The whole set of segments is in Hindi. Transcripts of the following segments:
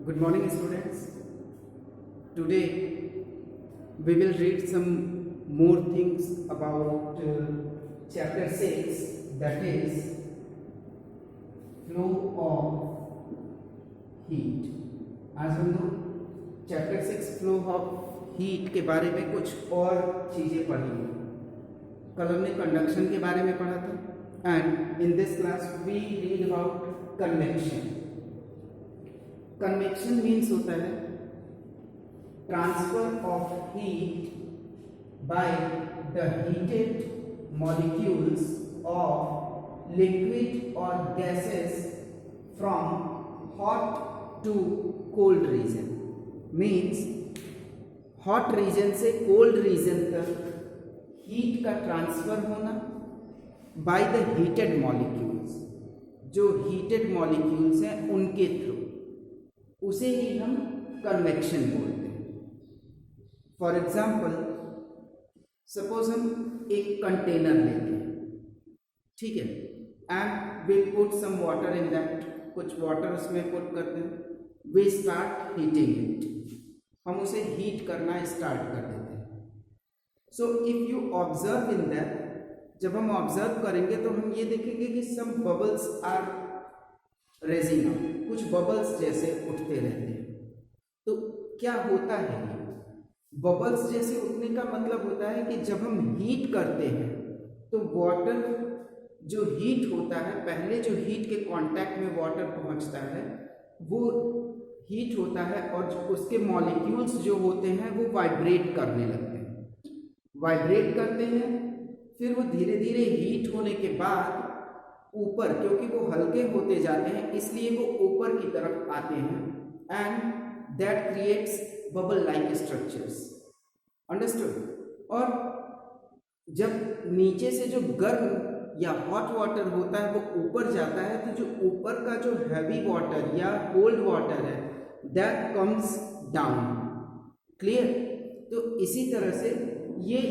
Good morning, students. Today we will read some more things about chapter 6, that is flow of heat. आज हम लोग चैप्टर 6 फ्लो ऑफ हीट के बारे में कुछ और चीज़ें पढ़ेंगे. कल हमने कंडक्शन के बारे में पढ़ा था and in this class we read about convection. Convection means होता है transfer of heat by the heated molecules of liquid और gases from hot to cold region. Means hot region से कोल्ड रीजन तक हीट का ट्रांसफर होना बाय द हीटेड मॉलिक्यूल्स. जो हीटेड मॉलिक्यूल्स हैं उनके थ्रू, उसे ही हम कन्वेक्शन बोलते हैं. फॉर एग्जाम्पल सपोज हम एक कंटेनर लेते हैं, ठीक है, and we put some water in that. कुछ वाटर उसमें पुट करते हैं, वी स्टार्ट हीटिंग इट. हम उसे हीट करना स्टार्ट कर देते हैं. So if you observe in that, जब हम ऑब्जर्व करेंगे तो हम ये देखेंगे कि सम बबल्स आर रेजिंग अप. कुछ बबल्स जैसे उठते रहते हैं. तो क्या होता है ये बबल्स जैसे उठने का मतलब होता है कि जब हम हीट करते हैं तो वाटर जो हीट होता है, पहले जो हीट के कांटेक्ट में वाटर पहुंचता है वो हीट होता है और उसके मॉलिक्यूल्स जो होते हैं वो वाइब्रेट करने लगते हैं. वाइब्रेट करते हैं, फिर वो धीरे धीरे हीट होने के बाद ऊपर, क्योंकि वो हल्के होते जाते हैं इसलिए वो ऊपर की तरफ आते हैं and that creates bubble like structures. Understood. और जब नीचे से जो गर्म या हॉट वाटर होता है वो ऊपर जाता है तो जो ऊपर का जो हैवी वाटर या कोल्ड वाटर है दैट कम्स डाउन. क्लियर. तो इसी तरह से ये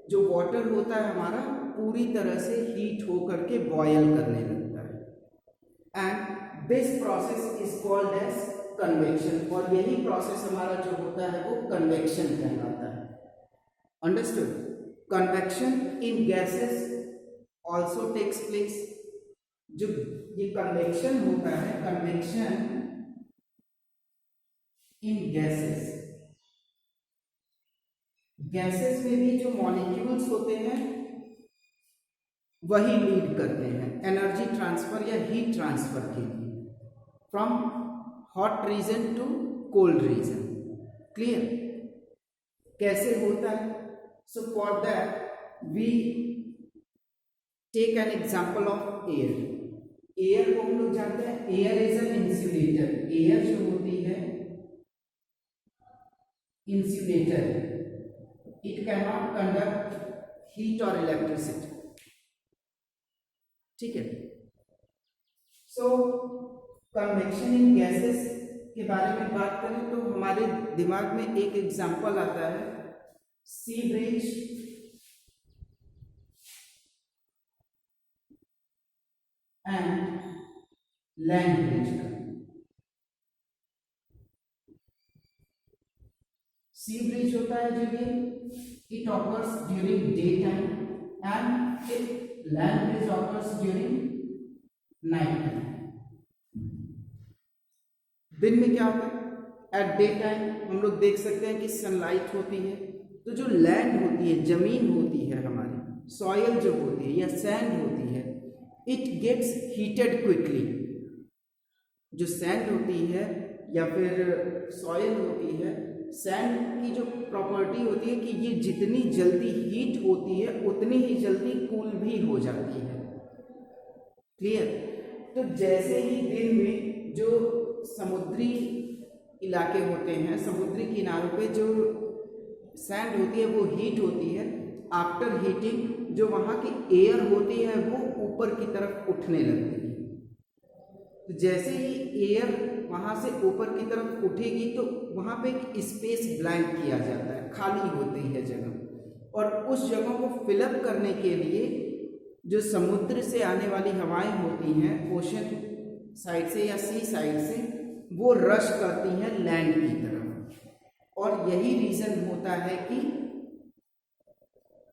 जो वाटर होता है हमारा पूरी तरह से हीट होकर के बॉयल करने लगता है and this process is called as convection. और यही प्रोसेस हमारा जो होता है वो कन्वेक्शन कहलाता है. अंडरस्टूड. कन्वेक्शन इन गैसेस ऑल्सो टेक्स प्लेस. जो ये कन्वेक्शन होता है, कन्वेक्शन इन गैसेस, गैसेस में भी जो मॉलिक्यूल्स होते हैं वही लीड करते हैं एनर्जी ट्रांसफर या हीट ट्रांसफर के लिए from hot region to cold region. Clear. कैसे होता है? So for that we take an example of air. Air को हम लोग जानते हैं, air is an insulator. Air जो होती है insulator, it cannot conduct heat or electricity. ठीक है. सो कन्वेक्शन इन गैसेस के बारे में बात करें तो हमारे दिमाग में एक एग्जांपल आता है सी ब्रिज एंड लैंड ब्रिज का. सी ब्रिज होता है जो ये it occurs during day time and it land bridge occurs during night time. दिन में क्या होता है? एट डे टाइम हम लोग देख सकते हैं कि सनलाइट होती है, तो जो लैंड होती है, जमीन होती है हमारी, सॉयल जो होती है या सैंड होती है, इट गेट्स हीटेड क्विकली. जो सैंड होती है या फिर सॉयल होती है, सैंड की जो प्रॉपर्टी होती है कि ये जितनी जल्दी हीट होती है उतनी ही जल्दी कूल भी हो जाती है. क्लियर. तो जैसे ही दिन में जो समुद्री इलाके होते हैं, समुद्री किनारों पे जो सैंड होती है वो हीट होती है, आफ्टर हीटिंग जो वहाँ की एयर होती है वो ऊपर की तरफ उठने लगती है. तो जैसे ही एयर वहाँ से ऊपर की तरफ उठेगी तो वहाँ पे एक स्पेस ब्लैंक किया जाता है, खाली होती है जगह, और उस जगह को फिलअप करने के लिए जो समुद्र से आने वाली हवाएं होती हैं, ओशन साइड से या सी साइड से, वो रश करती हैं लैंड की तरफ, और यही रीजन होता है कि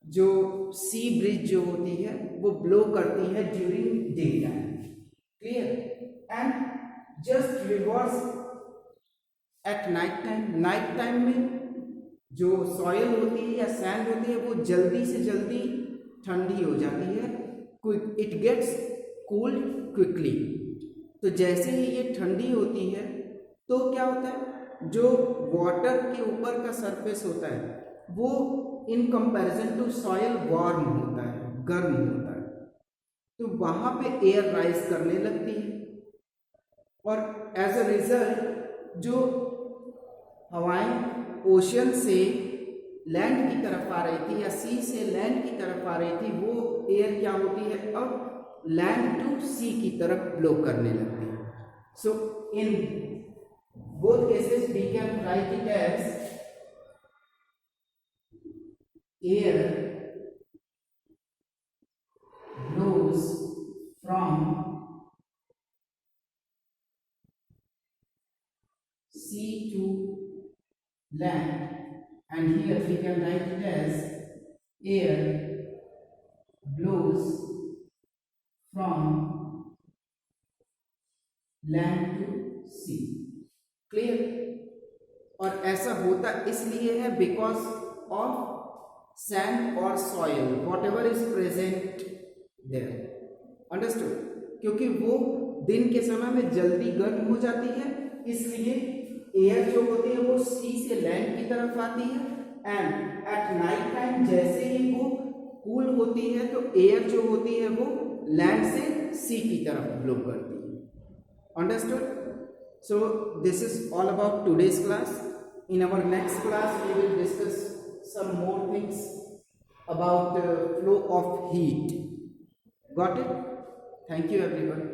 जो सी ब्रिज जो होती है वो ब्लो करती है during day time. Clear? And just reverse at night time में जो सॉयल होती है या सैंड होती है वो जल्दी से जल्दी ठंडी हो जाती है, इट गेट्स कूल्ड क्विकली। तो जैसे ही ये ठंडी होती है तो क्या होता है, जो वाटर के ऊपर का सरफेस होता है वो in comparison to soil warm होता है, गर्म होता है, तो वहां पे एयर राइज करने लगती है, और एज अ रिजल्ट जो हवाएं ओशन से लैंड की तरफ आ रही थी या सी से लैंड की तरफ आ रही थी, वो एयर क्या होती है अब लैंड टू सी की तरफ ब्लो करने लगती है। So in both cases we can write it as air blows from sea to land, and here we can write it as air blows from land to sea. Clear? और ऐसा होता इसलिए है बिकॉज ऑफ सैंड और soil whatever is present there. Understood? क्योंकि वो दिन के समय में जल्दी गर्म हो जाती है, इसलिए एयर जो होती है वो सी से लैंड की तरफ आती है, एंड एट नाइट टाइम जैसे ही वो कूल होती है तो एयर जो होती है वो लैंड से सी की तरफ ब्लो करती है। Understood? So this is all about today's class. In our next class we will discuss some more things about the flow of heat. Got it? Thank you everyone.